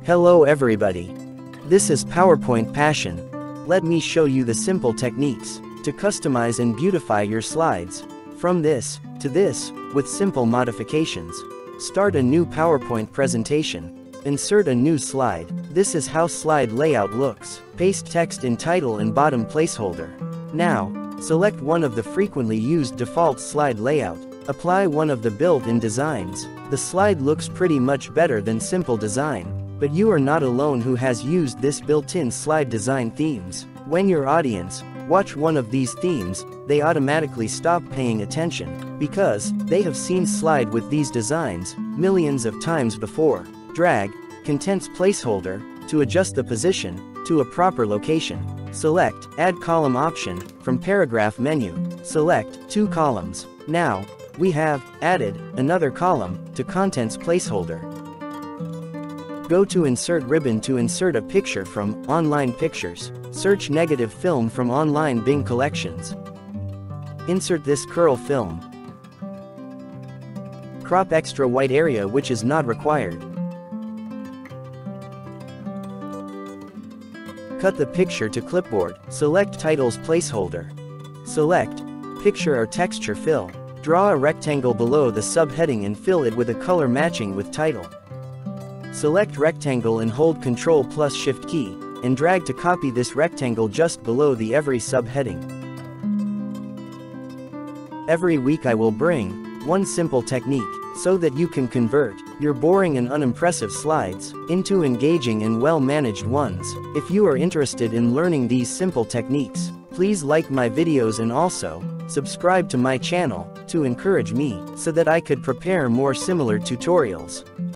Hello everybody. This is PowerPoint Passion. Let me show you the simple techniques to customize and beautify your slides. From this to this, with simple modifications. Start a new PowerPoint presentation. Insert a new slide. This is how slide layout looks. Paste text in title and bottom placeholder. Now, select one of the frequently used default slide layout. Apply one of the built-in designs. The slide looks pretty much better than simple design. But you are not alone who has used this built-in slide design themes. When your audience watch one of these themes, they automatically stop paying attention, because they have seen slide with these designs millions of times before. Drag contents placeholder to adjust the position to a proper location. Select Add Column option from Paragraph menu. Select 2 columns. Now, we have added another column to Contents placeholder. Go to Insert ribbon to insert a picture from Online Pictures. Search negative film from Online Bing Collections. Insert this curl film. Crop extra white area which is not required. Cut the picture to clipboard. Select Titles placeholder. Select Picture or Texture Fill. Draw a rectangle below the subheading and fill it with a color matching with title. Select rectangle and hold Ctrl plus Shift key, and drag to copy this rectangle just below the every subheading. Every week I will bring one simple technique, so that you can convert your boring and unimpressive slides into engaging and well-managed ones. If you are interested in learning these simple techniques, please like my videos and also subscribe to my channel to encourage me so that I could prepare more similar tutorials.